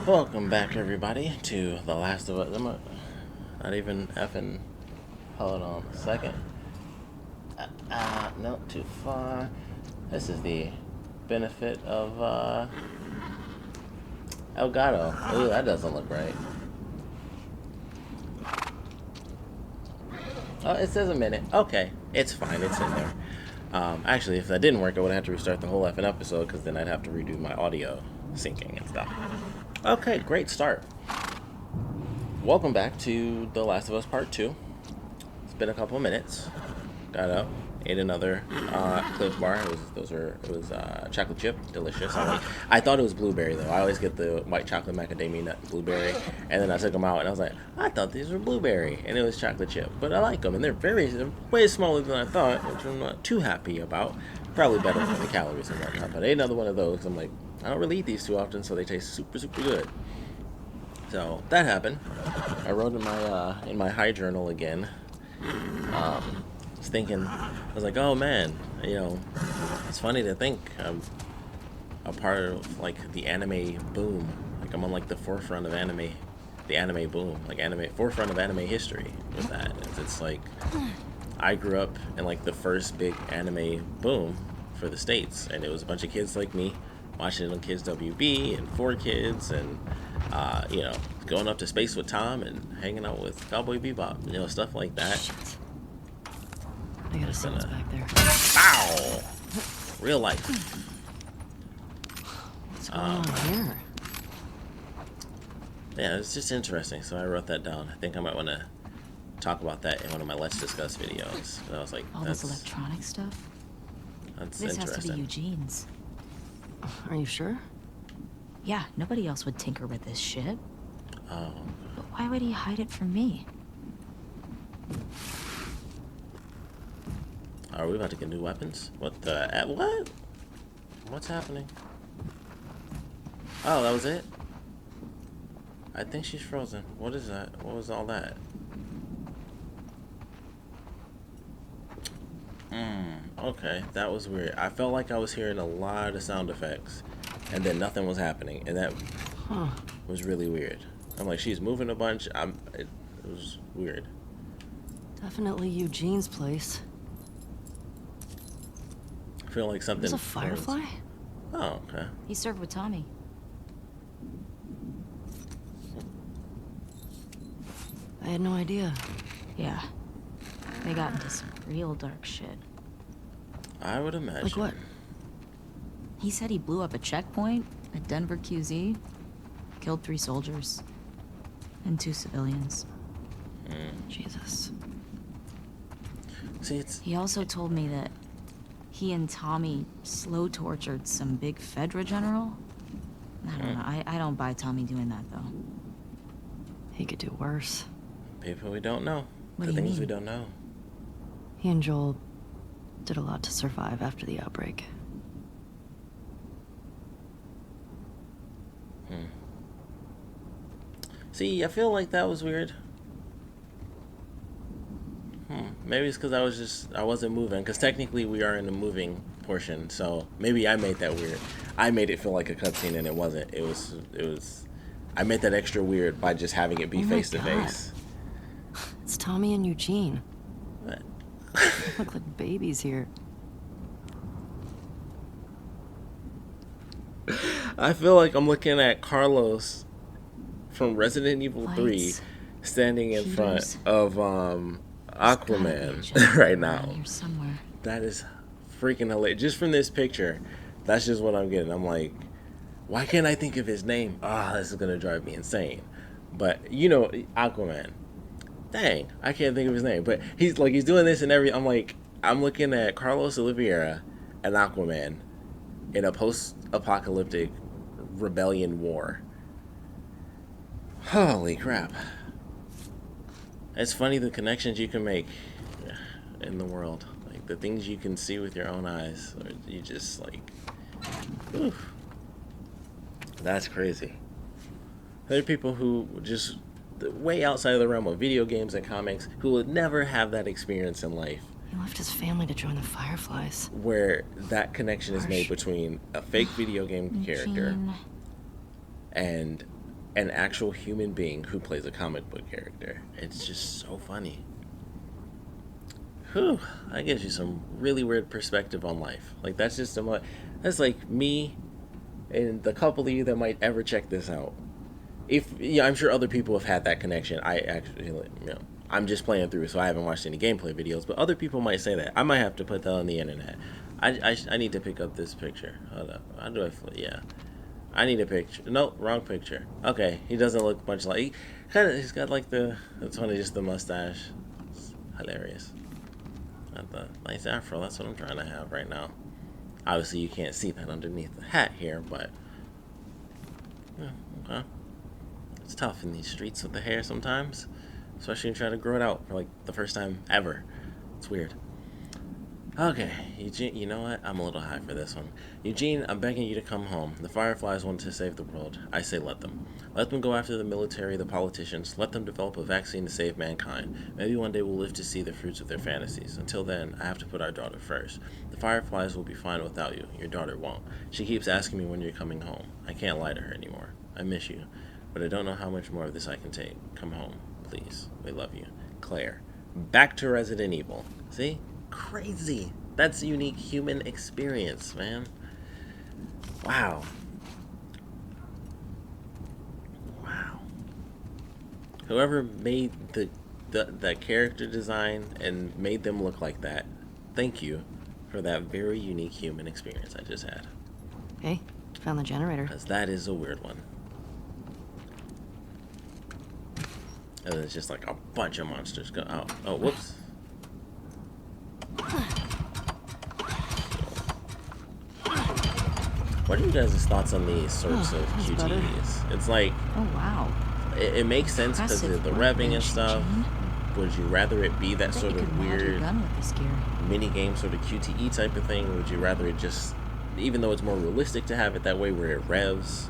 Welcome back, everybody, to The Last of Us. Not even effing. Hold on a second. No, too far. This is the benefit of Elgato. Ooh, that doesn't look right. Oh, it says a minute. Okay, it's fine. It's in there. Actually, if that didn't work, I would have to restart the whole effing episode because then I'd have to redo my audio syncing and stuff. Okay, great start. Welcome back to The Last of Us Part 2. It's been a couple of minutes. Got up, ate another Cliff Bar. It was chocolate chip, delicious. I thought it was blueberry though. I always get the white chocolate macadamia nut blueberry, and then I took them out and I was like, I thought these were blueberry, and it was chocolate chip. But I like them, and they're way smaller than I thought, which I'm not too happy about. Probably better for the calories and whatnot. But I ate another one of those. I'm like, I don't really eat these too often, so they taste super, super good. So that happened. I wrote in my high journal again. Was thinking, I was like, oh man, it's funny to think I'm a part of like the anime boom. Like I'm on like the forefront of anime, the anime boom, like forefront of anime history with that. It's like I grew up in like the first big anime boom for the States, and it was a bunch of kids like me watching it on Kids WB and 4Kids and going up to space with Tom and hanging out with Cowboy Bebop, stuff like that. Shit. I gotta see what's back there. Ow! Real life. What's going on here? Yeah, it's just interesting. So I wrote that down. I think I might want to talk about that in one of my Let's Discuss videos. And I was like, all this electronic stuff? That's this interesting. has to be Eugene's. Are you sure? Yeah, nobody else would tinker with this shit. Oh. But why would he hide it from me? Are we about to get new weapons? What? What's happening? Oh, that was it? I think she's frozen. What is that? What was all that? Okay, that was weird. I felt like I was hearing a lot of sound effects, and then nothing was happening, and that was really weird. I'm like, she's moving a bunch. It was weird. Definitely Eugene's place. I feel like something. There's a firefly? Oh, okay. He served with Tommy. I had no idea. Yeah. They got into some real dark shit. I would imagine. Like what? He said he blew up a checkpoint at Denver QZ, killed 3 soldiers, and 2 civilians. Jesus. See, He also told me that he and Tommy slow tortured some big Fedra general. I don't know. I don't buy Tommy doing that, though. He could do worse. people we don't know. What The do you things mean? we don't know. He and Joel did a lot to survive after the outbreak. See, I feel like that was weird. Maybe it's because I wasn't moving. Because technically we are in the moving portion, so maybe I made that weird. I made it feel like a cutscene and it wasn't. It was. I made that extra weird by just having it be face to face. It's Tommy and Eugene. What? They look like babies here. I feel like I'm looking at Carlos from Resident Evil 3 Lights, standing in front heaters. of Aquaman right now. Here somewhere. That is freaking hilarious. Just from this picture, that's just what I'm getting. I'm like, why can't I think of his name? This is gonna drive me insane. But you know, Aquaman. Dang, I can't think of his name. But he's doing this and every. I'm like, I'm looking at Carlos Oliveira and Aquaman in a post-apocalyptic rebellion war. Holy crap. It's funny the connections you can make in the world. Like the things you can see with your own eyes. Or you just like, oof. That's crazy. There are people who just way outside of the realm of video games and comics who would never have that experience in life. He left his family to join the Fireflies. Where that connection is made Harsh. between a fake video game character Eugene. and an actual human being who plays a comic book character. It's just so funny. Whew, that gives you some really weird perspective on life. Like, that's just that's like me and the couple of you that might ever check this out. If yeah, I'm sure other people have had that connection. I actually, I'm just playing through, so I haven't watched any gameplay videos. But other people might say that. I might have to put that on the internet. I need to pick up this picture. Hold up. How do I? Yeah, I need a picture. No, wrong picture. Okay, he doesn't look much like. He's got like it's funny, just the mustache. It's hilarious. Got the nice afro. That's what I'm trying to have right now. Obviously, you can't see that underneath the hat here, but yeah, okay. It's tough in these streets with the hair sometimes, especially when you try to grow it out for like the first time ever. It's weird. Okay, Eugene, you know what? I'm a little high for this one. Eugene, I'm begging you to come home. The Fireflies want to save the world. I say let them. Let them go after the military, the politicians. Let them develop a vaccine to save mankind. Maybe one day we'll live to see the fruits of their fantasies. Until then, I have to put our daughter first. The Fireflies will be fine without you. Your daughter won't. She keeps asking me when you're coming home. I can't lie to her anymore. I miss you, but I don't know how much more of this I can take. Come home, please. We love you. Claire. Back to Resident Evil. See? Crazy. That's a unique human experience, man. Wow. Wow. Whoever made the character design and made them look like that, thank you for that very unique human experience I just had. Hey, found the generator. Because that is a weird one. And it's just like a bunch of monsters go out. Oh, whoops. What are you guys' thoughts on these sorts of QTEs? Better. It's like, oh wow, it makes sense because of the revving and stuff. Would you rather it be that sort of weird mini game sort of QTE type of thing? Would you rather it just, even though it's more realistic to have it that way where it revs?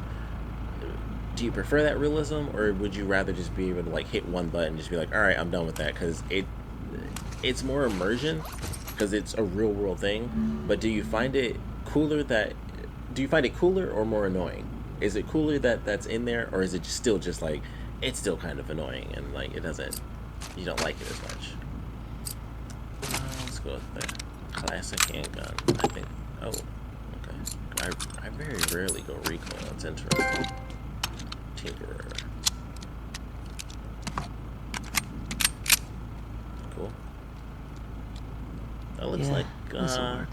Do you prefer that realism, or would you rather just be able to like hit one button and just be like, all right, I'm done with that? Because it's more immersion because it's a real world thing. But do you find it cooler or more annoying? Is it cooler that that's in there, or is it still just like it's still kind of annoying and like you don't like it as much? Let's go with the classic handgun. I think. Oh, okay. I very rarely go recoil. That's interesting. Tinkerer. Cool. That looks like work.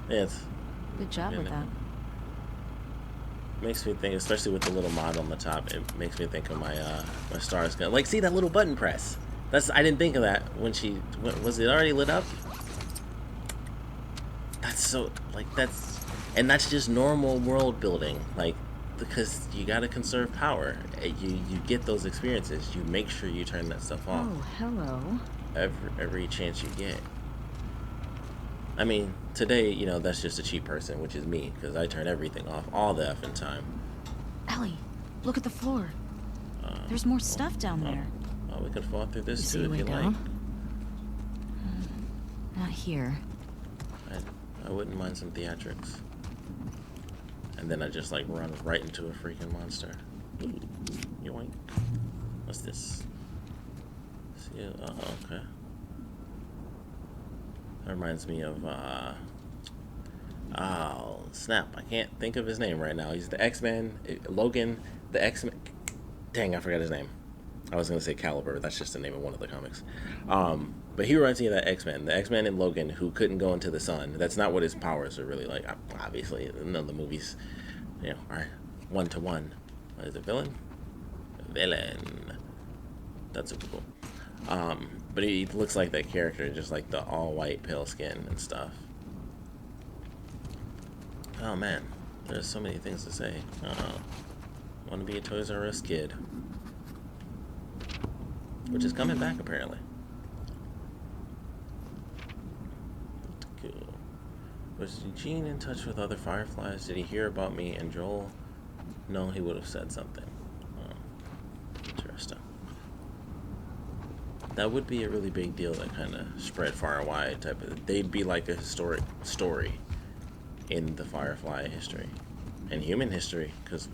Yeah, it's good job with that. Makes me think, especially with the little mod on the top, it makes me think of my my Stars gun. Like, see that little button press? I didn't think of that when was it already lit up? That's so that's just normal world building, like, because you gotta conserve power. You get those experiences. You make sure you turn that stuff off. Oh, hello. Every chance you get. I mean, today, that's just a cheap person, which is me, because I turn everything off all the effing time. Ellie, look at the floor. There's more stuff down there. Oh, we could fall through this too if you down? like. Not here. I wouldn't mind some theatrics. And then I just like run right into a freaking monster. Ooh, yoink. What's this? See, oh, okay. That reminds me of, oh, snap. I can't think of his name right now. He's the X-Men, Logan, the X-Men. Dang, I forgot his name. I was going to say Caliber. That's just the name of one of the comics. But he reminds me of that X-Men. The X-Men and Logan who couldn't go into the sun. That's not what his powers are really like. Obviously, none of the movies, are one-to-one. What is it, villain? Villain. That's super cool. But he looks like that character, just like the all-white pale skin and stuff. Oh man, there's so many things to say. Want to be a Toys R Us kid. Which is coming back, apparently. Cool. Was Eugene in touch with other Fireflies? Did he hear about me and Joel? No, he would have said something. Interesting. That would be a really big deal that kind of spread far and wide type of... They'd be like a historic story in the Firefly history. And human history, because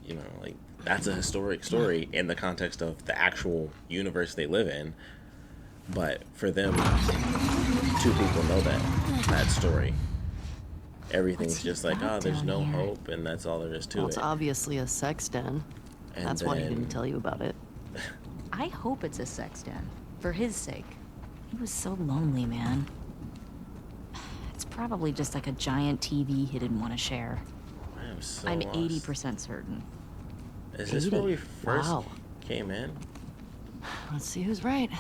you know, like that's a historic story in the context of the actual universe they live in. But for them, two people know that story. Everything's What's he just like, got there's down no here? hope, and that's all there is to Well, it. it's obviously a sex den. And That's why he then- didn't tell you about it. I hope it's a sex den. For his sake. He was so lonely, man. It's probably just like a giant TV he didn't want to share. I am so I'm lost. 80% certain. Is this where 80? we first Wow. came in? Let's see who's right.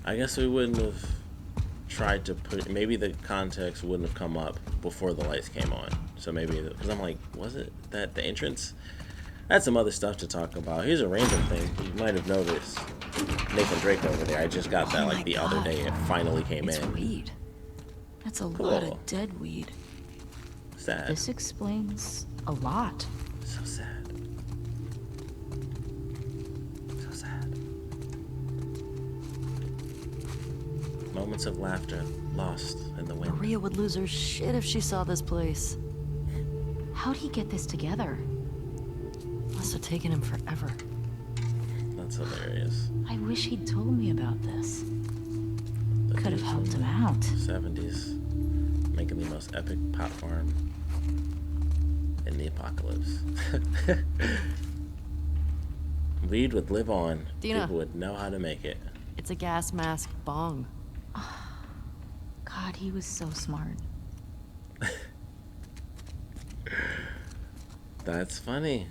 I guess we wouldn't have tried to put, maybe the context wouldn't have come up before the lights came on. So maybe, because I'm like, was it that the entrance? I had some other stuff to talk about. Here's a random thing. You might have noticed Nathan Drake over there. I just got that Oh like my the other God. day. It finally came It's in. weed. That's a lot Cool. of dead weed. Sad. This explains a lot. So sad. So sad. Moments of laughter lost in the wind. Maria would lose her shit if she saw this place. How'd he get this together? Must have taken him forever. That's hilarious. I wish he'd told me about this. The Could have dude helped from him out. 70s, making the most epic pot farm in the apocalypse. Weed would live on. Dina. People would know how to make it. It's a gas mask bong. God, he was so smart. That's funny.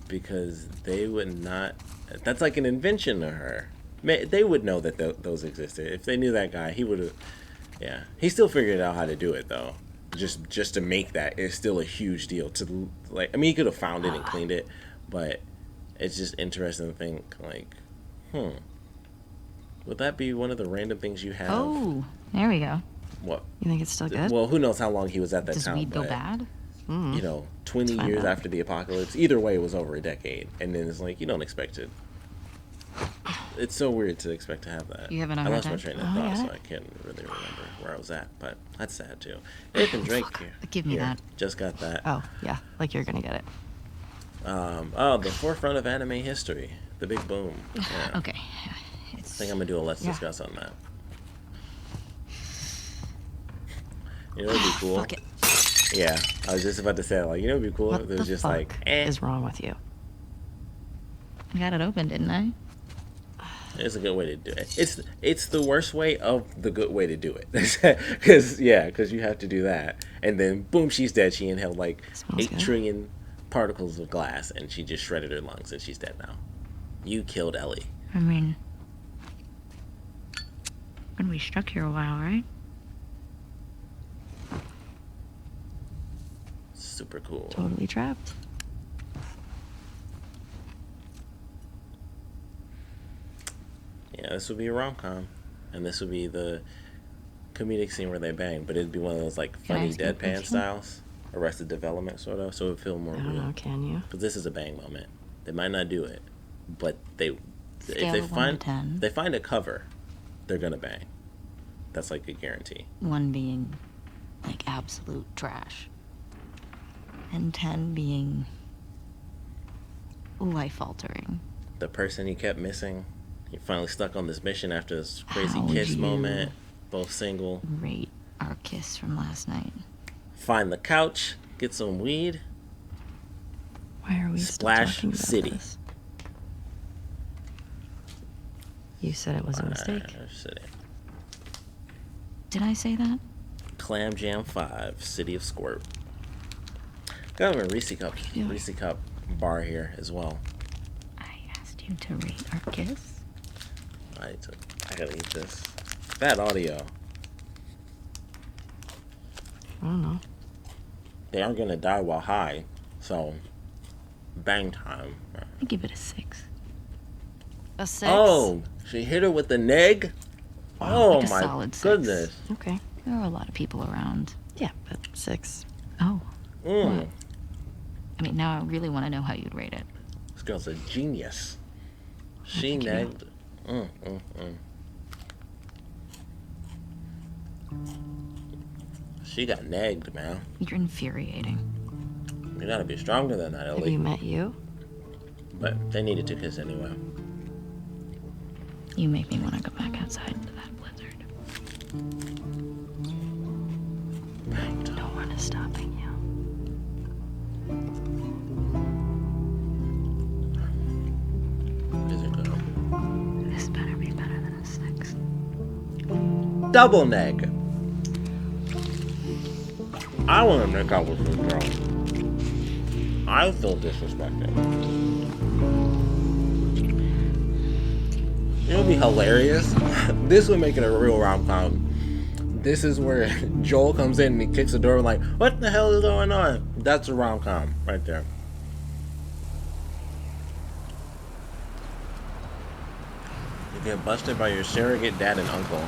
Because they would not... That's like an invention to her. They would know that those existed. If they knew that guy, he would have... Yeah. He still figured out how to do it, though. Just to make that is still a huge deal. To like, I mean, he could have found it and cleaned it, but it's just interesting to think, like, would that be one of the random things you have? Oh, there we go. What? You think it's still good? Well, who knows how long he was at that Does town, weed go but, bad? you know, 20 find years out. after the apocalypse, either way, it was over a decade. And then it's like, you don't expect it. It's so weird to expect to have that. You having a I hard lost my time? train of Oh, I thought, got so it. I can't really remember where I was at, but that's sad too. Nathan Drake here. Give me that. Just got that. Oh, yeah. Like you're gonna get it. The forefront of anime history. The big boom. Yeah. Okay. I think I'm gonna do a let's Yeah. discuss on that. You know what'd be cool? Fuck it. Yeah, I was just about to say, like, you know what'd be cool? What If it was the just fuck like, eh. is wrong with you? I got it open, didn't I? It's a good way to do it. It's the worst way of the good way to do it. Because you have to do that. And then, boom, she's dead. She inhaled like Smells 8 good. trillion particles of glass, and she just shredded her lungs, and she's dead now. You killed Ellie. I mean, gonna be stuck here a while, right? Super cool. Totally trapped. Yeah, this would be a rom-com. And this would be the comedic scene where they bang, but it'd be one of those like Can I funny ask you a deadpan question? styles. Arrested Development, sort of, so it would feel more I don't know, real. can you? Because this is a bang moment. They might not do it, but if Scale they of 1 to find 10. they find a cover, they're gonna bang. That's like a guarantee. 1 being like absolute trash. And 10 being life altering. The person he kept missing, he finally stuck on this mission after this crazy How kiss would you- moment. Both single. Rate our kiss from last night. Find the couch, get some weed. Why are we Splash still talking about City. this? You said it was a mistake. City. Did I say that? Clam Jam 5, City of Squirt. Got a Reese Cup bar here as well. I asked you to rate our kiss. I gotta eat this. Bad audio. I don't know. They aren't gonna die while high, so bang time. I give it a 6. A 6? Oh, she hit her with the neg. Oh like a my solid 6. goodness. Okay. There are a lot of people around. Yeah, but 6. Oh. Mm. I mean, now I really want to know how you'd rate it. This girl's a genius. She think you negged. She got negged, man. You're infuriating. You gotta be stronger than that, Have Ellie. you met you? But they needed to kiss anyway. You make me want to go back outside into that blizzard. No one is stopping you. Is it good? This better be better than a sex. Double neg. I want to make out with this girl. I feel disrespected. It would be hilarious. This would make it a real rom-com. This is where Joel comes in and he kicks the door like, what the hell is going on? That's a rom-com right there. You get busted by your surrogate dad and uncle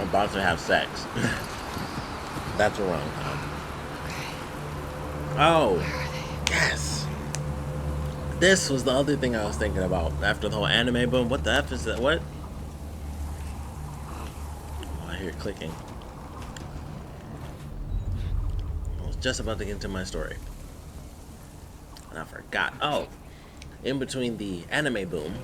about to have sex. That's a rom-com. Oh, yes. This was the other thing I was thinking about after the whole anime boom. What the F is that? What? Oh, I hear clicking. I was just about to get into my story. And I forgot. Oh, in between the anime boom,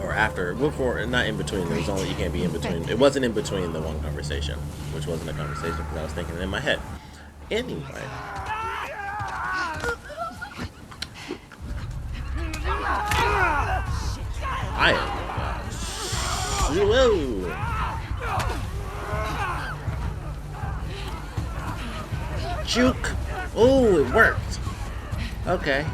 or after, before, not in between. There was only, you can't be in between. It wasn't in between the one conversation, which wasn't a conversation because I was thinking in my head. Anyway. I am. Whoa. Juke. Oh, it worked. Okay.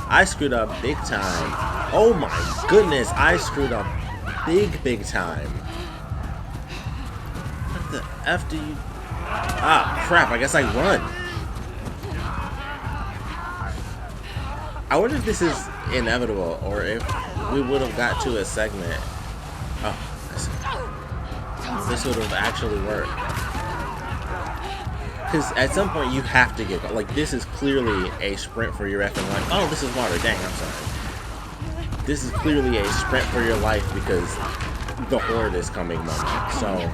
I screwed up big time. Oh my goodness, I screwed up big time. What the F do you... Ah, crap, I guess I run. I wonder if this is inevitable, or if we would have got to a segment. Oh, I see. This would have actually worked. Because at some point you have to get, like, this is clearly a sprint for your effing life. Oh, this is water. Dang, I'm sorry. This is clearly a sprint for your life because the horde is coming moment. So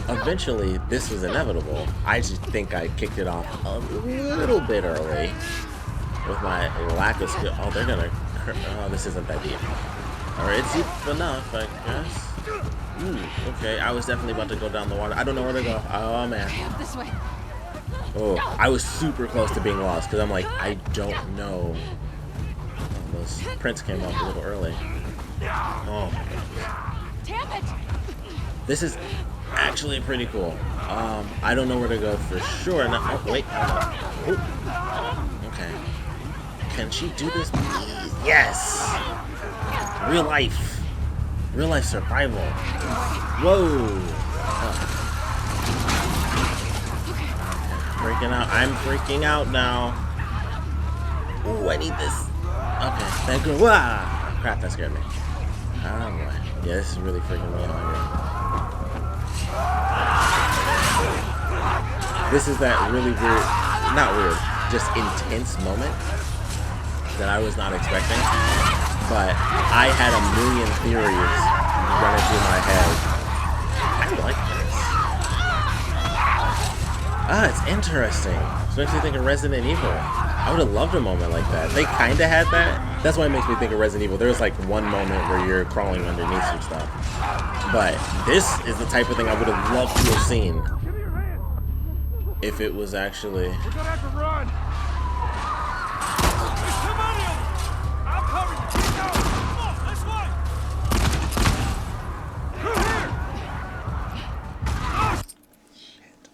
eventually this was inevitable. I just think I kicked it off a little bit early with my lack of skill. Oh, they're gonna. Oh, this isn't that deep. Or it's deep enough, I guess. Ooh, okay. I was definitely about to go down the water. I don't know where to go. Oh man. This way. Oh, I was super close to being lost because I'm like, I don't know. Oh, those prints came up a little early. Oh my goodness. Damn it! This is actually pretty cool. I don't know where to go for sure. No, oh, wait. Oh. Okay. Can she do this? Yes! Real life. Real life survival. Whoa! Oh. Freaking out. I'm freaking out now. Ooh, I need this. Okay, thank you. Wow! Crap, that scared me. Oh boy. Yeah, this is really freaking me out here. This is that really weird, not weird, just intense moment that I was not expecting. But I had a million theories running through my head. I like this. Ah, it's interesting. It makes me think of Resident Evil. I would have loved a moment like that. They kind of had that. That's why it makes me think of Resident Evil. There was like one moment where you're crawling underneath some stuff. But this is the type of thing I would have loved to have seen if it was actually... We're gonna have to run! There's too many of them! I'll cover you! Go! Come on, this way! Through here!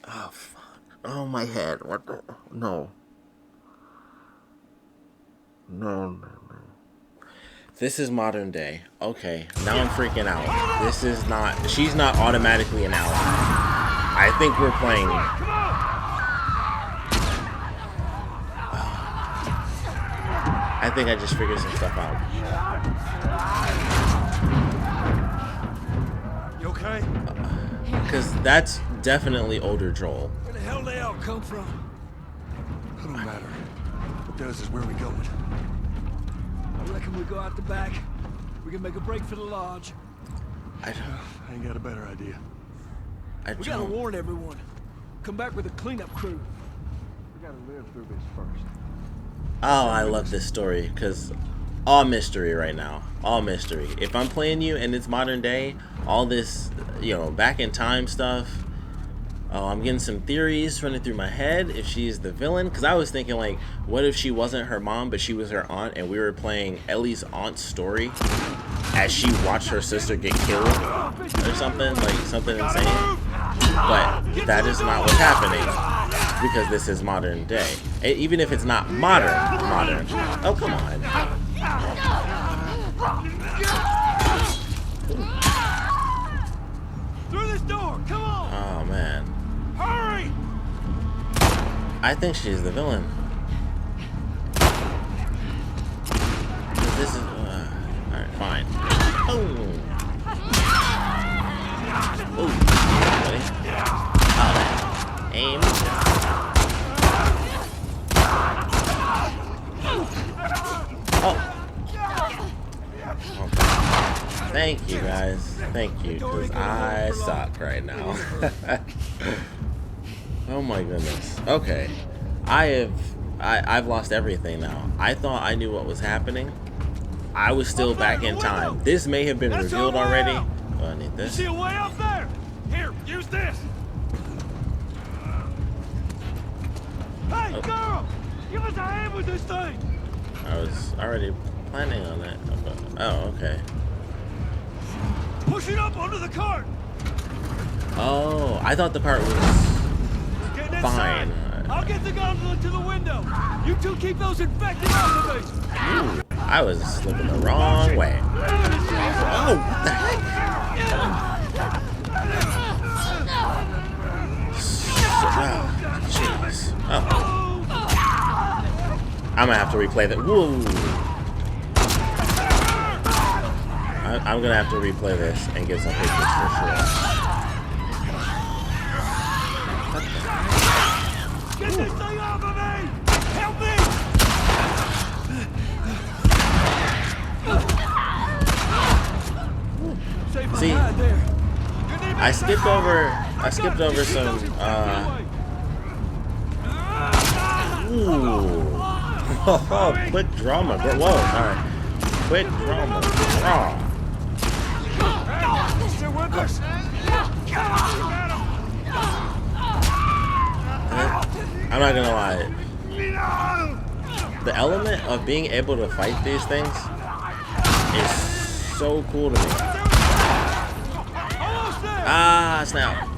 Oh, fuck. Oh, my head. What the... No. No. This is modern day. Okay, now I'm freaking out. This is not... She's not automatically an ally. I think we're playing... I think I just figured some stuff out. You okay? Because that's definitely older Joel. Where the hell they all come from? It don't matter. What does is where we going. I reckon we go out the back. We can make a break for the lodge. I ain't got a better idea. We gotta don't... warn everyone. Come back with a cleanup crew. We gotta live through this first. Oh, I love this story because all mystery right now. All mystery. If I'm playing you and it's modern day, all this, back in time stuff. Oh, I'm getting some theories running through my head if she's the villain. Because I was thinking, like, what if she wasn't her mom, but she was her aunt, and we were playing Ellie's aunt's story as she watched her sister get killed or something, like something insane. But that is not what's happening because this is modern day. Even if it's not modern. Oh, come on. Through this door, come on! Oh, man. Hurry! I think she's the villain. This is... Alright, fine. Boom! Ooh. Ready? Oh, aim. Oh. Okay. Thank you, guys. Thank you, because I suck right now. Oh my goodness. Okay. I've lost everything now. I thought I knew what was happening. I was still back in time. This may have been revealed already. Oh, I need this. See a way up there? Here, use this. Hey, girl! Give us a hand with this thing! I was already planning on that. Oh, okay. Push it up onto the cart! Oh, I thought the cart was Get inside. fine. I'll get the gondola to the window. You two keep those infected off of me. Ooh, I was looking the wrong way. Oh, what the heck? Jeez. Oh. I'm gonna have to replay that. Whoa. I'm gonna have to replay this and get some pictures for sure. Get this thing off of me! Help me! Save my See, hide there. I skipped over some ooh. Oh, quick drama. Whoa, alright. Quick drama. Oh. Still with us? I'm not gonna lie. The element of being able to fight these things is so cool to me. Ah, snap.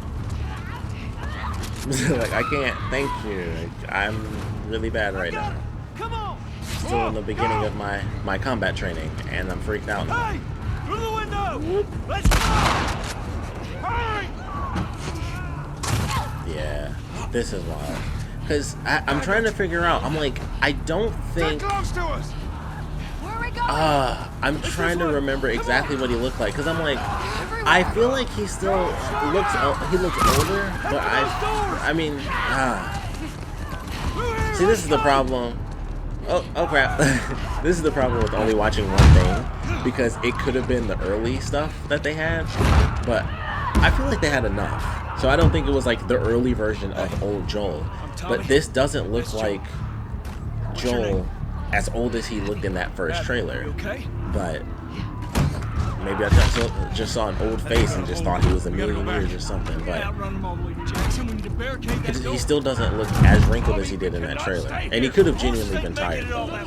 Like, I can't. Thank you. I'm really bad right now. Come on! Still in the beginning of my combat training, and I'm freaked out now. Hey! Through the window! Let's go! Hurry! Yeah, this is wild. Because I'm trying to figure out. I'm like, I don't think. Close to us! Where are we going? I'm trying to remember exactly what he looked like. Because I'm like, I feel like he still looks older, but I mean, see, this is the problem. Oh crap. This is the problem with only watching one thing, because it could have been the early stuff that they had, but I feel like they had enough. So I don't think it was like the early version of old Joel. But this doesn't look like Joel as old as he looked in that first trailer. But maybe I just saw an old face and just thought he was a million years or something. But he still doesn't look as wrinkled as he did in that trailer. And he could have genuinely been tired. My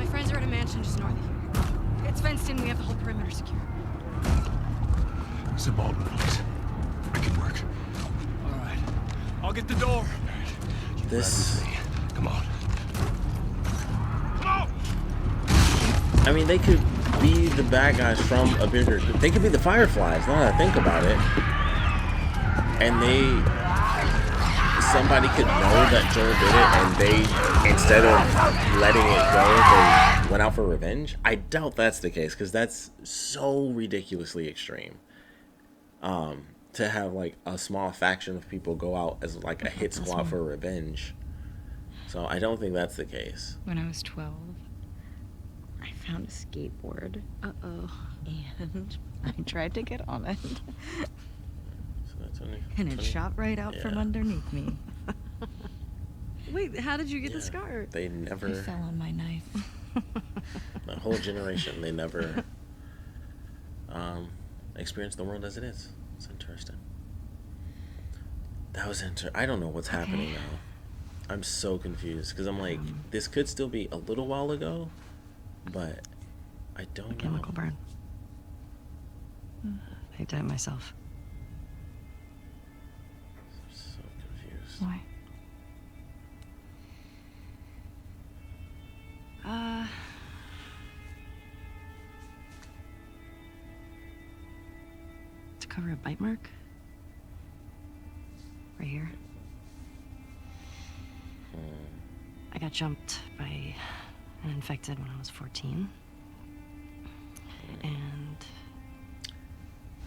friends are at a mansion just north of here. It's fenced in. We have the whole perimeter secure. It's a Baldwin place. I can work. All right. I'll get the door. This. Come on. I mean, they could be the bad guys from a bigger group. They could be the Fireflies, now that I think about it. And somebody could know that Joel did it, and they, instead of letting it go, they went out for revenge. I doubt that's the case, because that's so ridiculously extreme. To have like a small faction of people go out as like a hit squad for revenge. So I don't think that's the case. When I was 12, I found a skateboard. Uh-oh. And I tried to get on it. So that's only And it shot right out from underneath me. Wait, how did you get the Yeah. scar? They I never, fell on my knife. the whole generation, they never experienced the world as it is. It's interesting. That was I don't know what's happening now. I'm so confused because I'm like, this could still be a little while ago, but I don't know. Chemical burn. I did it myself. I'm so confused. Why? To cover a bite mark. Right here. I got jumped by an infected when I was 14. And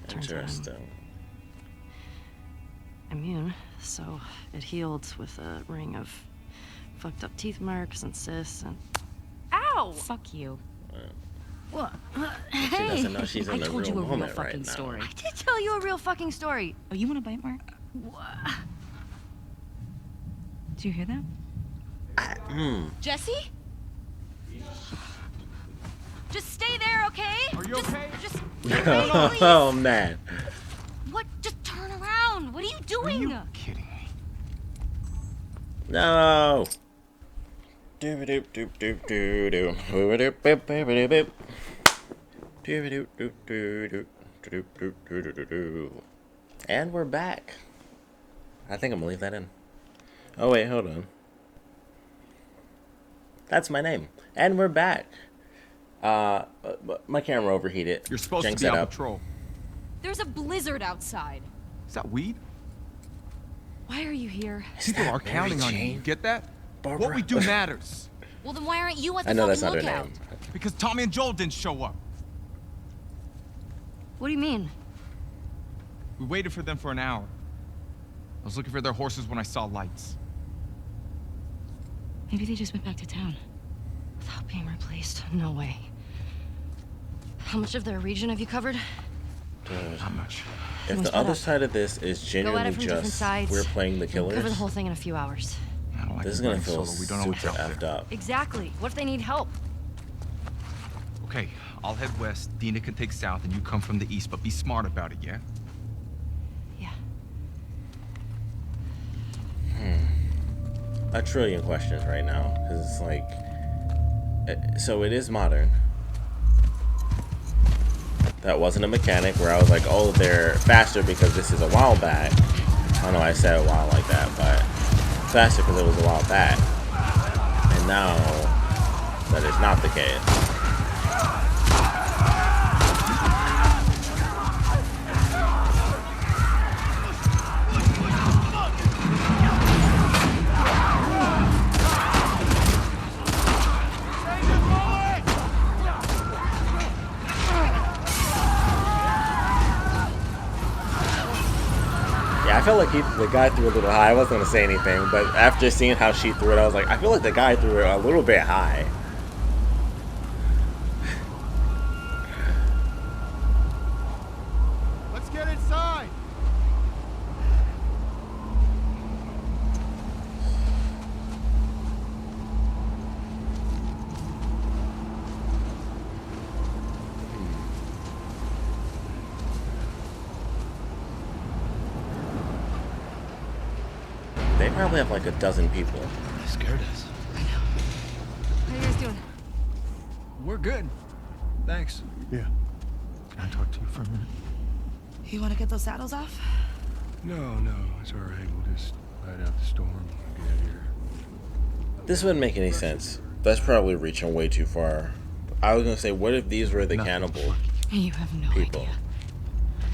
turns out I'm Interesting. immune, so it healed with a ring of fucked up teeth marks and cysts and... Ow! Fuck you. What? She doesn't know she's in I the told you real a real moment fucking right now. story. I did tell you a real fucking story. Oh, you want a bite mark? Did you hear that? Jesse? Just stay there, okay? Are you okay? Just Oh man. what? Just turn around. What are you doing? Are you kidding me? No. Doop doop doop doop doop doop. Doop doop doop doop doop doop doop doop doop doop. And we're back. I think I'm gonna leave that in. Oh wait, hold on. That's my name. And we're back. My camera overheated. You're supposed Jenks to be it on up. patrol. There's a blizzard outside. Is that weed? Why are you here? People that are counting Mary on you. Jane? You get that? Barbara? What we do matters. Well, then why aren't you at the I know fucking that's not her lookout? name. Because Tommy and Joel didn't show up. What do you mean? We waited for them for an hour. I was looking for their horses when I saw lights. Maybe they just went back to town. Without being replaced? No way. How much of their region have you covered? Dude, Not much. if Let's the other put up. side of this is Go at genuinely it from different just sides. we're playing the We'll cover the killers, whole thing in a few hours. I don't like this is it gonna running feel solo. We don't know what's super out effed there. up. Exactly. What if they need help? Okay, I'll head west. Dina can take south, and you come from the east. But be smart about it, yeah? Yeah. A trillion questions right now because it's like, so it is modern. That wasn't a mechanic where I was like, oh, they're faster because this is a while back. I don't know why I said a while like that, but faster because it was a while back. And now that is not the case. I felt like the guy threw a little high. I wasn't going to say anything, but after seeing how she threw it, I was like, I feel like the guy threw it a little bit high. Let's get inside. They probably have like a dozen people. They scared us. How you guys doing? We're good. Thanks. Yeah. Can I talk to you for a minute? You want to get those saddles off? No, it's all right. We'll just ride out the storm and get out of here. This wouldn't make any sense. That's probably reaching way too far. I was going to say, what if these were the cannibal You have no people? idea.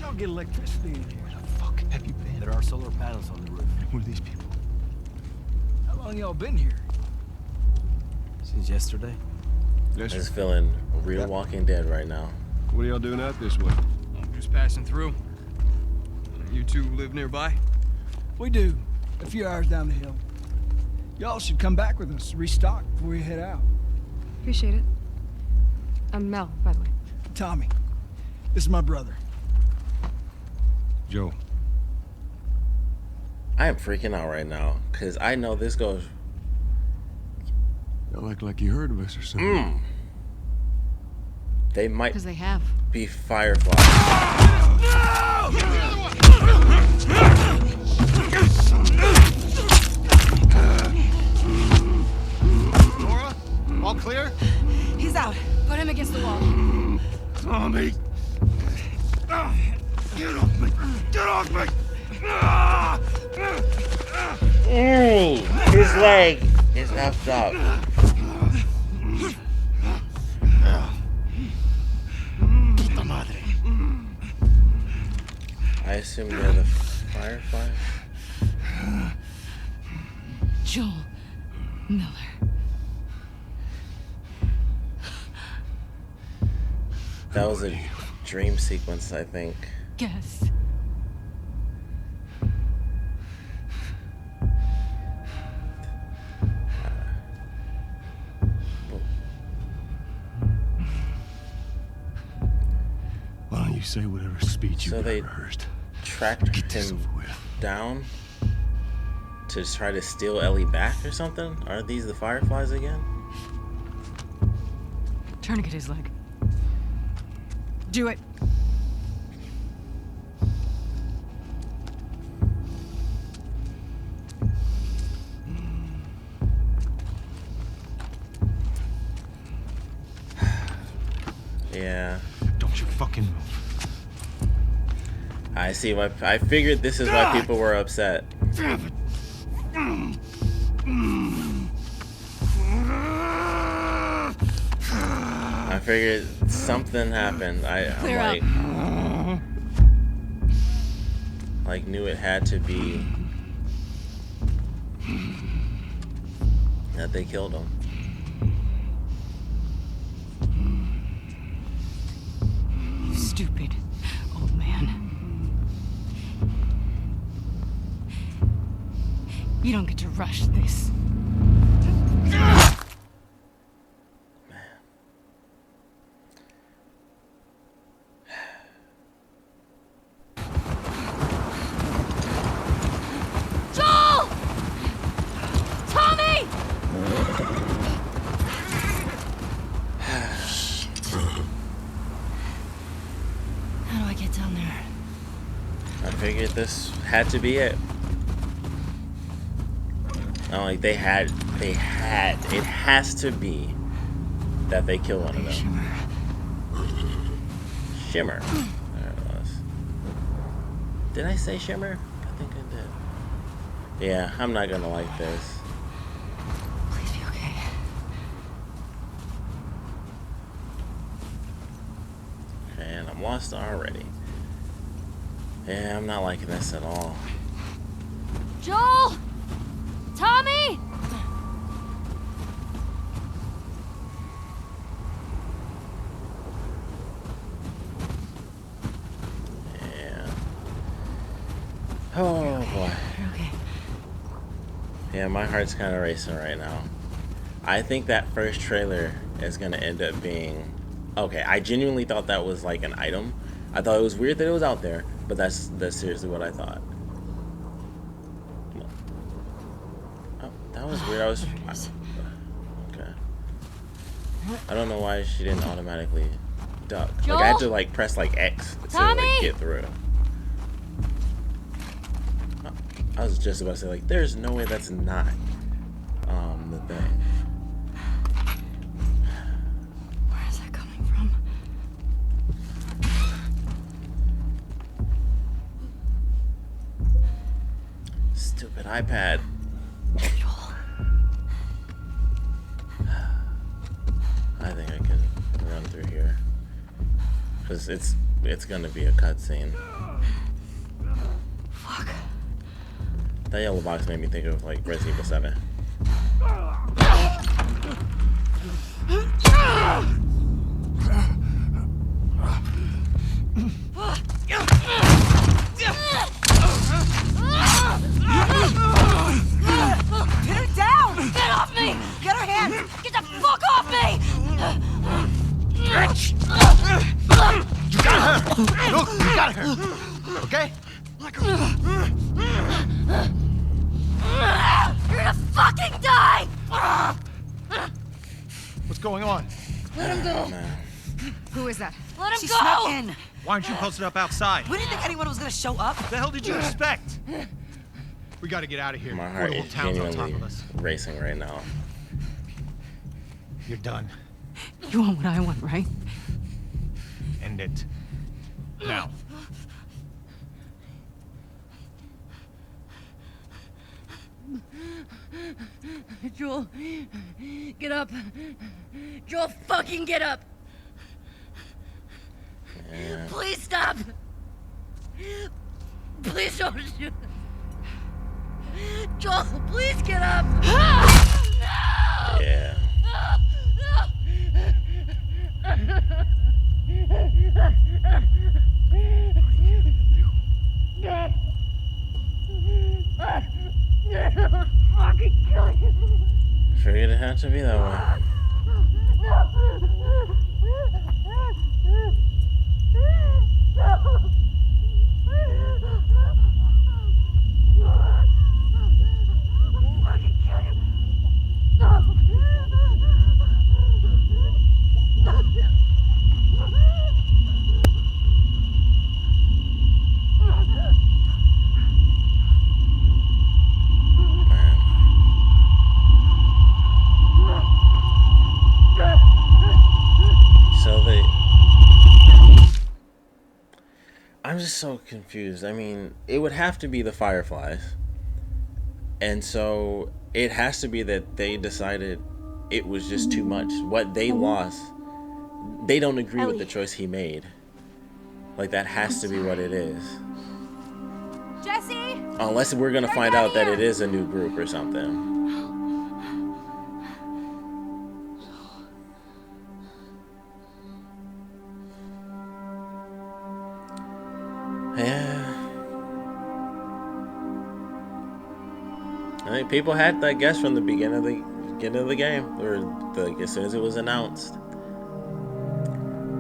Don't get electricity in here. Where the fuck have you been? There are solar panels on the roof. Who are these people? How long y'all been here? Since yesterday? I'm just feeling real Walking Dead right now. What are y'all doing out this way? I'm just passing through. You two live nearby? We do. A few hours down the hill. Y'all should come back with us, restock before you head out. Appreciate it. I'm Mel, by the way. Tommy, this is my brother. Joe. I am freaking out right now because I know this goes Y'all act like you heard of us or something. They might Because they have. be fireflies. Laura, all clear? He's out. Put him against the wall. Tommy! Get off me! Get off me! Ooh, his leg is effed up. Puta madre. I assume they're the fireflies. Joel Miller. That was a dream sequence, I think. Guess. Why don't you say whatever speech you So they rehearsed? tracked Get this him over with. down to try to steal Ellie back or something? Are these the fireflies again? Tourniquet his leg. Do it. Yeah. Don't you fucking move. I see why. I figured this is why people were upset. Damn it. I figured something happened. I'm Clear up. like knew it had to be that they killed him. You stupid old man. You don't get to rush this. Joel! Tommy! How do I get down there? I figured this had to be it. No, like it has to be that they kill one of them. Shimmer. There it was. Did I say Shimmer? I think I did. Yeah, I'm not gonna like this. Please be okay. Okay, and I'm lost already. Yeah, I'm not liking this at all. Joel! Tommy! Yeah. Oh boy. You're okay. Yeah, my heart's kind of racing right now. I think that first trailer is gonna end up being okay. I genuinely thought that was like an item. I thought it was weird that it was out there, but that's seriously what I thought. Oh, that was weird. Okay. I don't know why she didn't automatically duck. Like I had to like press like X to like get through. I was just about to say like, there's no way that's not the thing. Where is that coming from? Stupid iPad. Joel. I think I can run through here. Because it's gonna be a cutscene. Fuck. That yellow box made me think of like Resident Evil 7. Pin her down! Get off me! Get her hands! Get the fuck off me! Bitch! You got her! Look, you got her! Okay? You're gonna fucking die! going on? Let him go. Man. Who is that? Let him She go! snuck in. Why aren't you posted up outside? We didn't think anyone was gonna show up. The hell did you expect? We gotta get out of here. My Before heart the whole is town's on top genuinely of us. racing right now. You're done. You want what I want, right? End it. Now. Joel, get up. Joel, fucking get up. Yeah. Please stop. Please don't shoot. Joel, please get up. Yeah. Fucking kill you. Figured it had to be that way. I'm just so confused. I mean, it would have to be the Fireflies. And so it has to be that they decided it was just too much. What they lost, they don't agree with the choice he made. Like, that has to be what it is. Jesse! Unless we're going to find out that it is a new group or something. Yeah. I think people had that guess from the beginning of the game, or as soon as it was announced.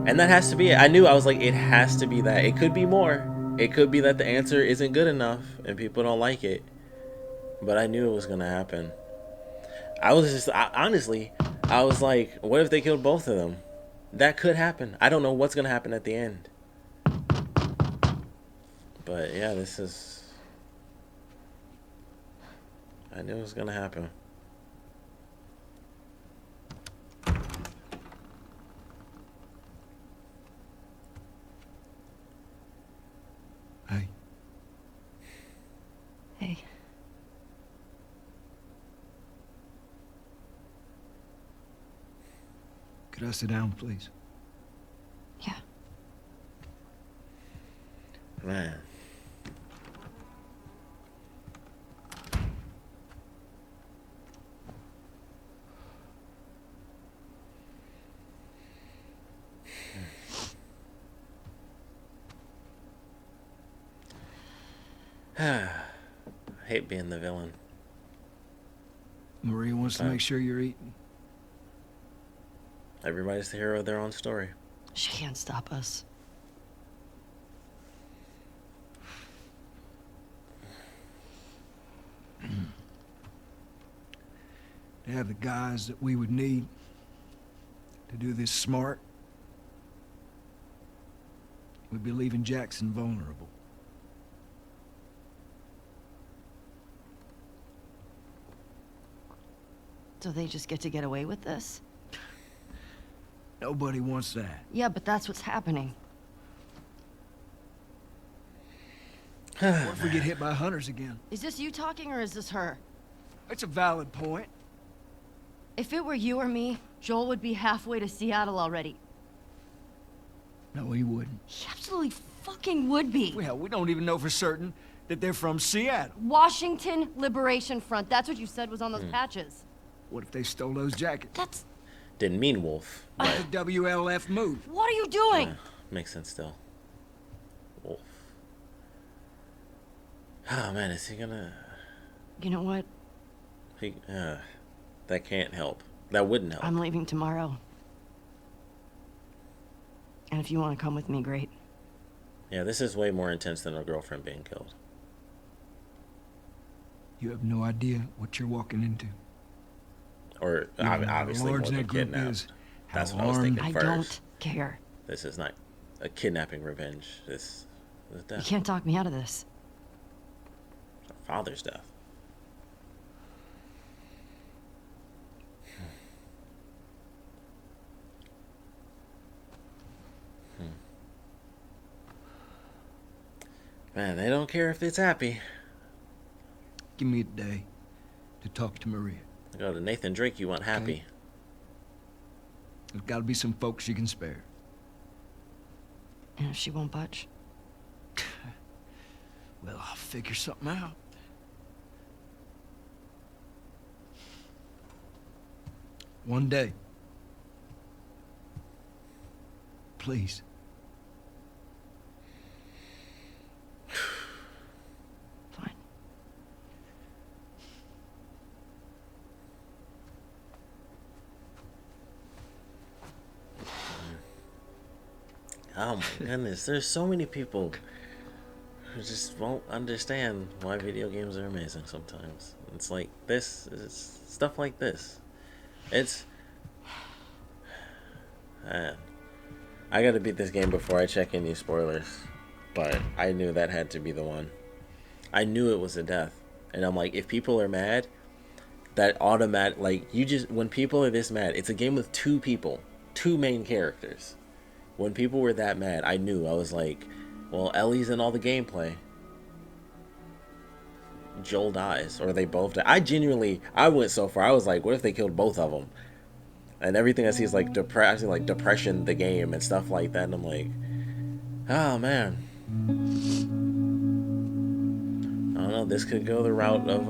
And that has to be it. I was like, it has to be that. It could be more. It could be that the answer isn't good enough and people don't like it. But I knew it was gonna happen. Honestly, I was like, what if they killed both of them? That could happen. I don't know what's gonna happen at the end. But yeah, I knew it was gonna happen. Hey. Hey. Could I sit down, please? Yeah. Man. I hate being the villain. Maria wants to make sure you're eating. Everybody's the hero of their own story. She can't stop us. To have the guys that we would need to do this smart, we'd be leaving Jackson vulnerable. So they just get to get away with this? Nobody wants that. Yeah, but that's what's happening. What if we get hit by hunters again? Is this you talking or is this her? It's a valid point. If it were you or me, Joel would be halfway to Seattle already. No, he wouldn't. He absolutely fucking would be. Well, we don't even know for certain that they're from Seattle. Washington Liberation Front. That's what you said was on those patches. What if they stole those jackets? That's... Didn't mean wolf. The WLF move. What are you doing? Yeah, makes sense still. Wolf. Oh man, is he gonna... You know what? That can't help. That wouldn't help. I'm leaving tomorrow. And if you want to come with me, great. Yeah, this is way more intense than a girlfriend being killed. You have no idea what you're walking into. Or You know how obviously more large than that group kidnapped. is, That's how what I was armed. thinking I first. don't care. This is not a kidnapping revenge. This is You death. can't talk me out of this. Her father's death. Man, they don't care if it's happy. Give me a day to talk to Maria. I go to Nathan Drake, you want happy. Okay. There's got to be some folks you can spare. And if she won't budge? Well, I'll figure something out. One day. Please. Fine. Oh my goodness, there's so many people who just won't understand why video games are amazing sometimes. It's like this, it's stuff like this. It's... Man. I gotta beat this game before I check any spoilers. But I knew that had to be the one. I knew it was a death. And I'm like, if people are mad, that automatic, like, you just, when people are this mad, it's a game with two people, two main characters. When people were that mad, I knew. I was like, well, Ellie's in all the gameplay. Joel dies, or they both die. I went so far, I was like, what if they killed both of them? And everything I see is like depression, the game, and stuff like that. And I'm like, oh man. I don't know, this could go the route of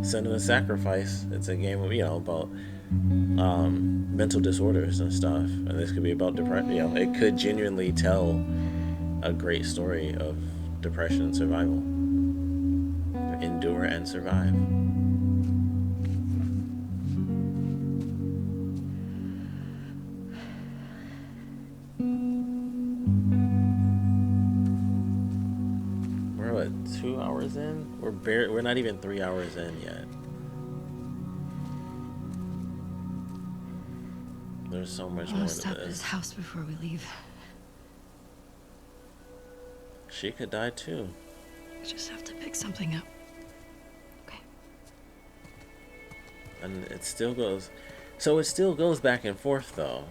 sending a sacrifice. It's a game of, about mental disorders and stuff, and this could be about depression. It could genuinely tell a great story of depression and survival. Endure and survive. We're what, 2 hours in? We're not even 3 hours in yet. There's so much I more want to to stop at this. his house before we leave. She could die too. I just have to pick something up. Okay. And it still goes. So it still goes back and forth though.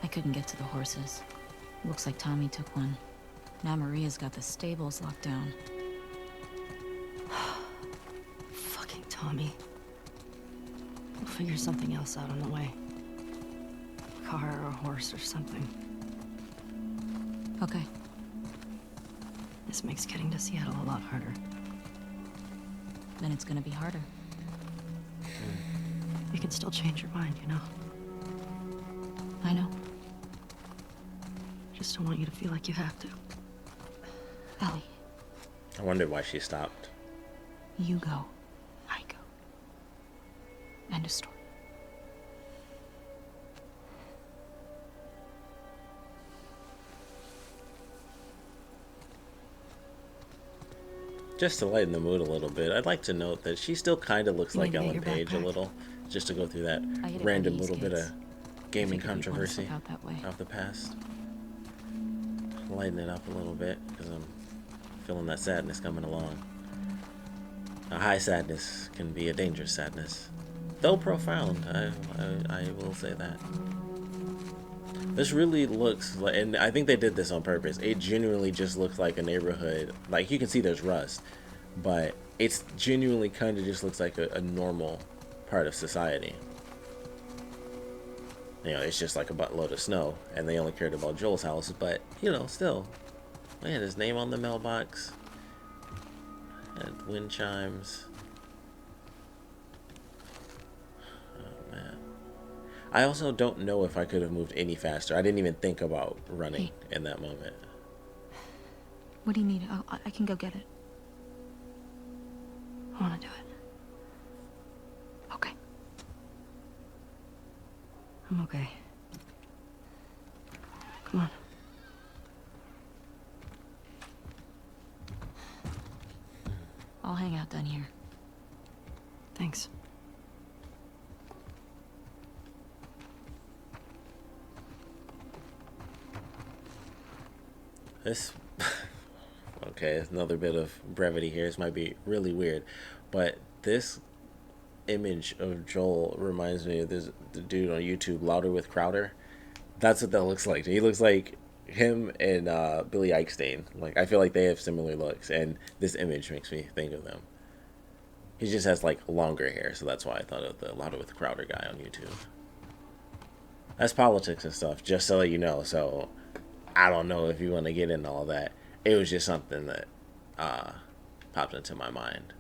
I couldn't get to the horses. Looks like Tommy took one. Now Maria's got the stables locked down. Fucking Tommy. We'll figure something else out on the way. A car or a horse or something. Okay. This makes getting to Seattle a lot harder. Then it's gonna be harder. You can still change your mind, you know? I know. Just don't want you to feel like you have to. Ellie, I wondered why she stopped. you go. I go. End of story. Just to lighten the mood a little bit, I'd like to note that she still kind of looks You like need to get Ellen your Page a backpack. little, just to go through that I hit it random by these little bit kids. of gaming Figured you'd wanna slip controversy out that way. of the past. Lighten it up a little bit, because I'm feeling that sadness coming along. A high sadness can be a dangerous sadness. Though profound, I will say that. This really looks like, and I think they did this on purpose, it genuinely just looks like a neighborhood. Like, you can see there's rust, but it's genuinely kind of just looks like a normal part of society. It's just like a buttload of snow, and they only cared about Joel's house, but, still. They had his name on the mailbox. Had wind chimes. Oh, man. I also don't know if I could have moved any faster. I didn't even think about running in that moment. What do you need? I can go get it. I want to do it. Okay. I'm okay. Come on. I'll hang out down here. Thanks. This okay, it's another bit of brevity here. This might be really weird, but this image of Joel reminds me of this the dude on YouTube, Louder with Crowder. That's what that looks like. He looks like him and Billy Eichstein. Like I feel like they have similar looks, and this image makes me think of them. He just has like longer hair, so that's why I thought of the Louder with Crowder guy on YouTube. That's politics and stuff, just so that you know. So I don't know if you want to get into all that. It was just something that popped into my mind.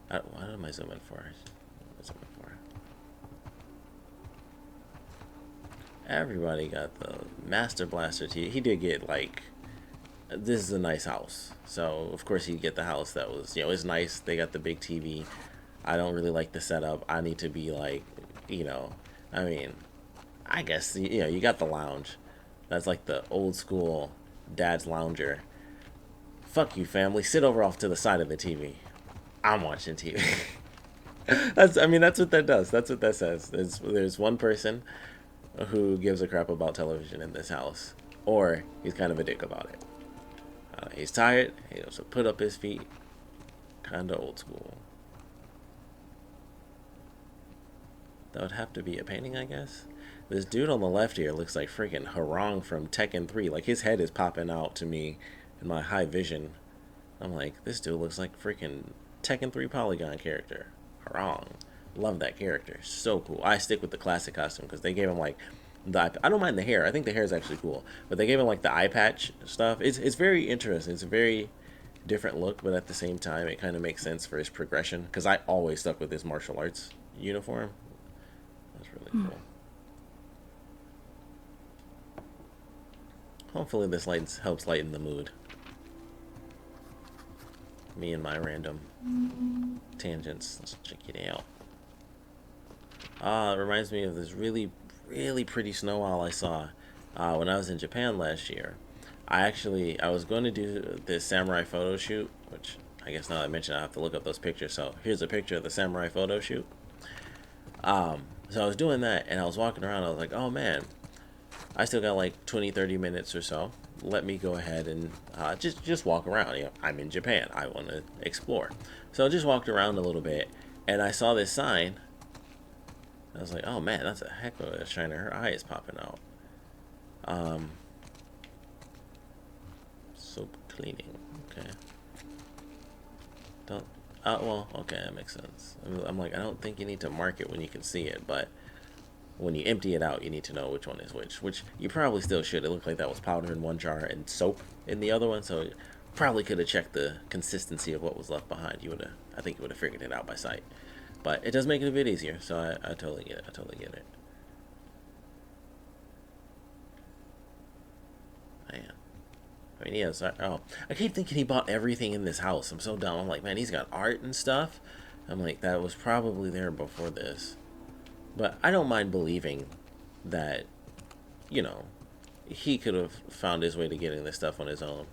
What am I zooming for? Everybody got the Master Blaster TV. He did get like, this is a nice house. So of course he'd get the house that was, you know, it's nice. They got the big TV. I don't really like the setup. I need to be like, you know, I mean, I guess, you know, you got the lounge. That's like the old school dad's lounger. Fuck you, family. Sit over off to the side of the TV. I'm watching TV. I mean, that's what that does. That's what that says. There's one person who gives a crap about television in this house, or he's kind of a dick about it. He's tired. He wants to put up his feet. Kind of old school. That would have to be a painting, I guess. This dude on the left here looks like freaking Harang from Tekken 3. Like, his head is popping out to me in my high vision. I'm like, this dude looks like freaking Tekken 3 Polygon character. Harang. Love that character. So cool. I stick with the classic costume because they gave him like I don't mind the hair. I think the hair is actually cool. But they gave him like the eye patch stuff. It's very interesting. It's a very different look, but at the same time, it kind of makes sense for his progression. Because I always stuck with his martial arts uniform. That's really cool. Hopefully this helps lighten the mood. Me and my random tangents. Let's check it out. It reminds me of this really, really pretty snow owl I saw when I was in Japan last year. I was going to do this samurai photo shoot, which I guess now that I mentioned, I have to look up those pictures. So here's a picture of the samurai photo shoot. So I was doing that, and I was walking around. I was like, oh man, I still got like 20-30 minutes or so. Let me go ahead and just walk around. You know, I'm in Japan. I want to explore. So I just walked around a little bit, and I saw this sign. I was like, oh man, that's a heck of a shiner. Her eye is popping out. Soap cleaning. Okay. Well, okay, that makes sense. I'm like, I don't think you need to mark it when you can see it, but when you empty it out, you need to know which one is which you probably still should. It looked like that was powder in one jar and soap in the other one, so you probably could have checked the consistency of what was left behind. I think you would have figured it out by sight. But it does make it a bit easier, so I totally get it. I totally get it. Man. I mean, yes. I keep thinking he bought everything in this house. I'm so dumb. I'm like, man, he's got art and stuff. I'm like, that was probably there before this. But I don't mind believing that, you know, he could have found his way to getting this stuff on his own,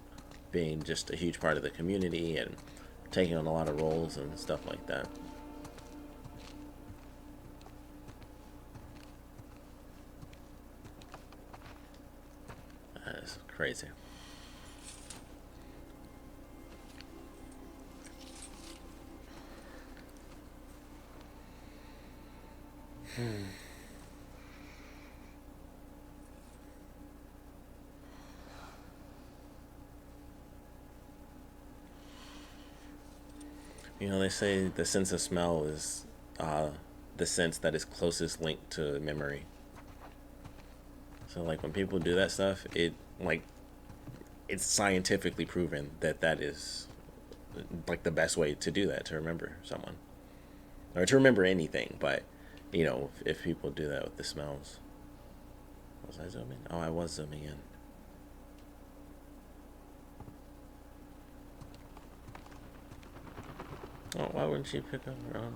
being just a huge part of the community and taking on a lot of roles and stuff like that. That's crazy. You know, they say the sense of smell is the sense that is closest linked to memory. So, like, when people do that stuff, it's scientifically proven that that is, like, the best way to do that, to remember someone. Or to remember anything, but, you know, if people do that with the smells. Was I zooming? Oh, I was zooming in. Oh, why wouldn't she pick up her own?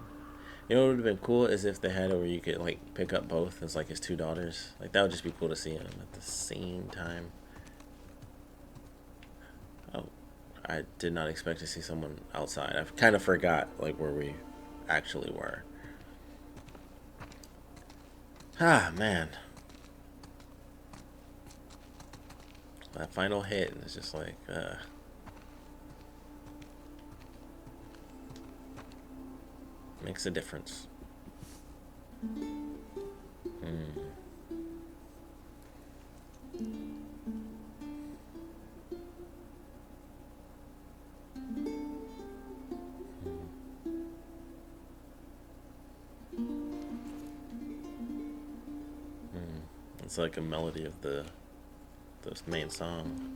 You know what would have been cool is if they had it where you could, like, pick up both as, like, his two daughters. Like, that would just be cool to see them at the same time. Oh, I did not expect to see someone outside. I kind of forgot, like, where we actually were. Ah, man. that final hit, and it's just like, makes a difference. It's like a melody of the main song.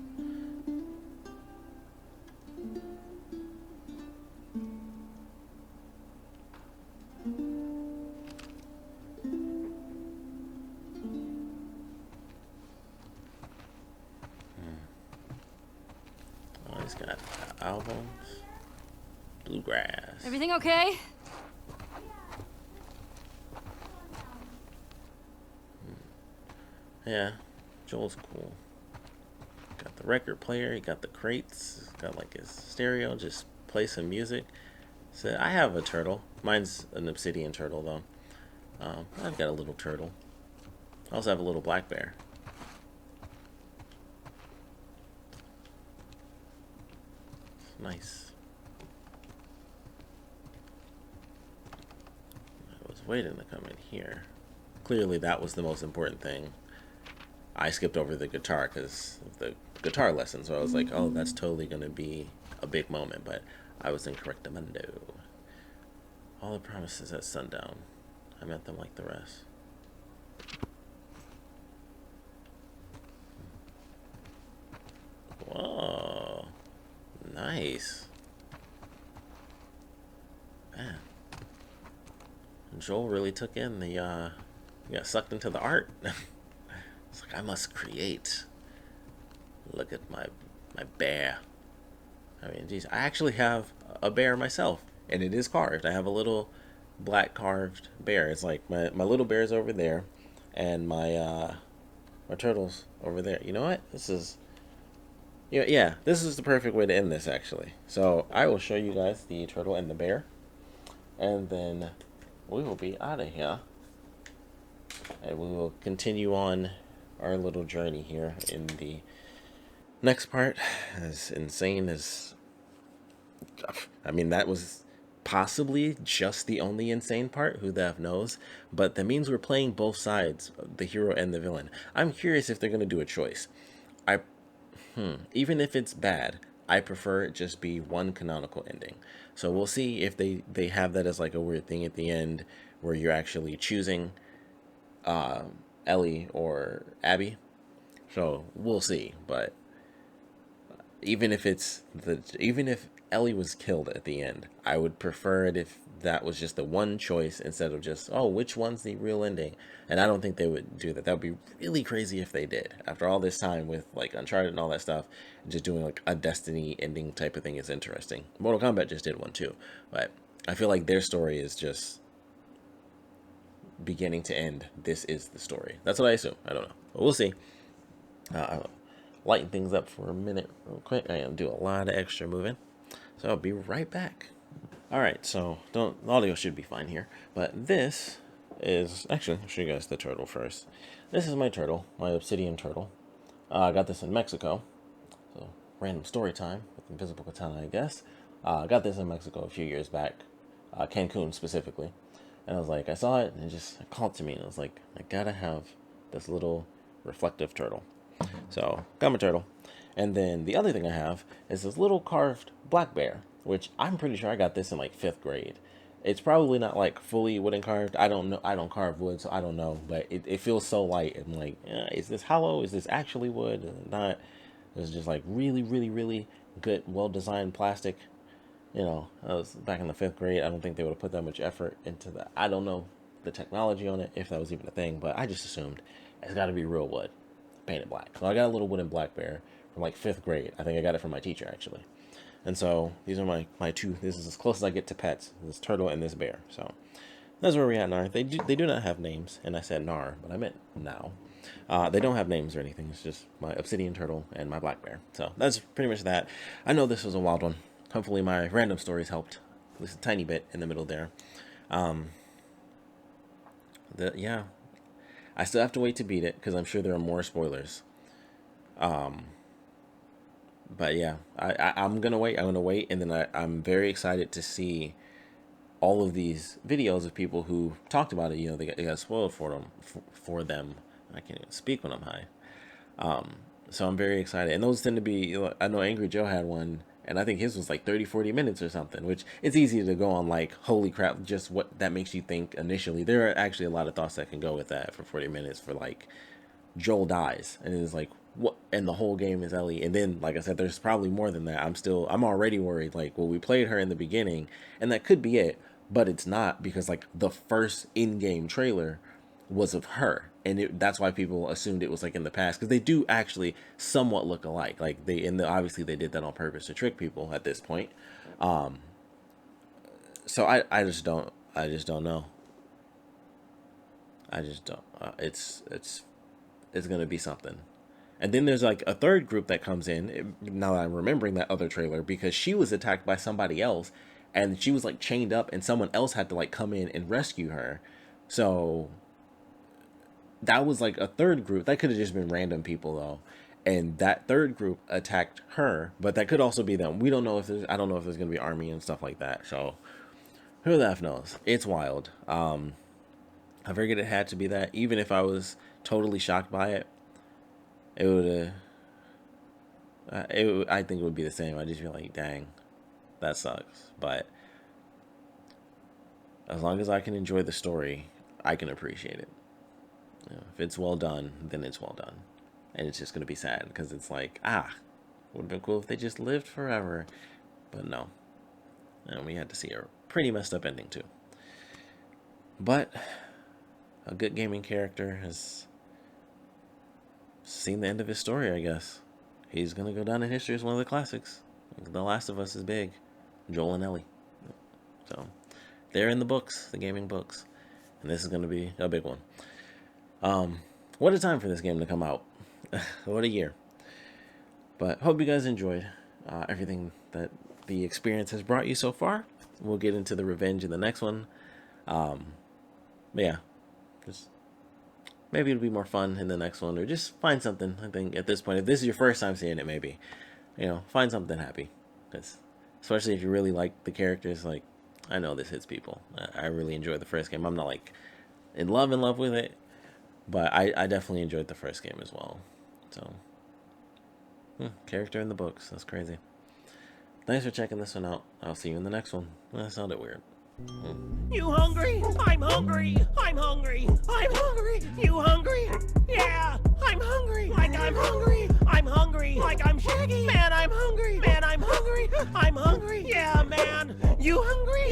Oh, he's got albums. Bluegrass. Everything okay? Yeah, Joel's cool. Got the record player, he got the crates, got like his stereo, just play some music. So I have a turtle. Mine's an obsidian turtle though. I've got a little turtle. I also have a little black bear. Nice. I was waiting to come in here. Clearly that was the most important thing. I skipped over the guitar because of the guitar lesson, so I was like, oh, that's totally going to be a big moment, but I was incorrect. All the promises at sundown. I meant them like the rest. Whoa. Nice. Man. Joel really took in the, got sucked into the art. It's like, I must create. Look at my bear. I mean, geez, I actually have a bear myself, and it is carved. I have a little black carved bear. It's like my little bear's over there, and my turtle's over there. You know what? This is, yeah, this is the perfect way to end this, actually. So I will show you guys the turtle and the bear, and then we will be out of here, and we will continue on our little journey here in the next part. As insane as, I mean, that was possibly just the only insane part, who the F knows, but that means we're playing both sides, the hero and the villain. I'm curious if they're going to do a choice. Even if it's bad, I prefer it just be one canonical ending. So we'll see if they have that as like a weird thing at the end where you're actually choosing Ellie or Abby. So we'll see. But even if Ellie was killed at the end, I would prefer it if that was just the one choice instead of just, oh, which one's the real ending? And I don't think they would do that. That would be really crazy if they did. After all this time with like Uncharted and all that stuff, just doing like a Destiny ending type of thing is interesting. Mortal Kombat just did one too, but I feel like their story is just beginning to end. This is the story. That's what I assume. I don't know, but we'll see. I'll lighten things up for a minute real quick. I am doing a lot of extra moving, so I'll be right back. Alright, so the audio should be fine here, but this is, actually, I'll show you guys the turtle first. This is my turtle, my obsidian turtle. I got this in Mexico, so random story time with Invisiblekatana, I guess. I got this in Mexico a few years back, Cancun specifically, and I was like, I saw it, and it just called to me, and I was like, I gotta have this little reflective turtle. So, got my turtle. And then the other thing I have is this little carved black bear, which I'm pretty sure I got this in like 5th grade. It's probably not like fully wooden carved. I don't know. I don't carve wood, so I don't know. But it feels so light. I'm like, is this hollow? Is this actually wood? Not. It's just like really, really, really good, well-designed plastic. You know, I was back in the 5th grade. I don't think they would have put that much effort into that. I don't know the technology on it, if that was even a thing. But I just assumed it's got to be real wood, painted black. So I got a little wooden black bear from like 5th grade. I think I got it from my teacher, actually. And so these are my two. This is as close as I get to pets, this turtle and this bear. So that's where we're at now. They do not have names, and I said nar, but I meant now. They don't have names or anything. It's just my obsidian turtle and my black bear. So that's pretty much that. I know this was a wild one. Hopefully my random stories helped, at least a tiny bit in the middle there. I still have to wait to beat it because I'm sure there are more spoilers. But yeah, I'm gonna wait. I'm gonna wait, and then I'm very excited to see all of these videos of people who talked about it. You know, they got spoiled for them. I can't even speak when I'm high. So I'm very excited, and those tend to be. I know Angry Joe had one, and I think his was like 30-40 minutes or something, which it's easy to go on like, holy crap, just what that makes you think initially. There are actually a lot of thoughts that can go with that for 40 minutes for like Joel dies, and it's like, what, and the whole game is Ellie. And then, like I said, there's probably more than that. I'm already worried, like, well, we played her in the beginning, and that could be it, but it's not, because like the first in-game trailer was of her, and that's why people assumed it was like in the past, because they do actually somewhat look alike. Like obviously they did that on purpose to trick people at this point. So I just don't know. I just don't. It's gonna be something. And then there's like a third group that comes in, now that I'm remembering that other trailer, because she was attacked by somebody else, and she was like chained up, and someone else had to like come in and rescue her. So that was like a third group. That could have just been random people though. And that third group attacked her, but that could also be them. We don't know if I don't know if there's gonna be army and stuff like that. So who the F knows? It's wild. I figured it had to be that. Even if I was totally shocked by it, it would I think it would be the same. I'd just be like, dang, that sucks. But as long as I can enjoy the story, I can appreciate it. You know, if it's well done, then it's well done. And it's just going to be sad, because it's like, would have been cool if they just lived forever. But no. And we had to see a pretty messed up ending too. But a good gaming character has seen the end of his story, I guess. He's going to go down in history as one of the classics. The Last of Us is big. Joel and Ellie. So they're in the books, the gaming books. And this is going to be a big one. What a time for this game to come out. What a year. But hope you guys enjoyed everything that the experience has brought you so far. We'll get into the revenge in the next one. But yeah, just maybe it'll be more fun in the next one, or just find something. I think at this point, if this is your first time seeing it, maybe, you know, find something happy. Because especially if you really like the characters, like, I know this hits people. I really enjoyed the first game. I'm not like in love with it, but I definitely enjoyed the first game as well. So character in the books. That's crazy. Thanks for checking this one out. I'll see you in the next one. That sounded weird. You hungry? I'm hungry. I'm hungry. I'm hungry. You hungry? Yeah, I'm hungry. Like I'm hungry. I'm hungry. Like I'm Shaggy. Man, I'm hungry. Man, I'm hungry. I'm hungry. Yeah, man. You hungry?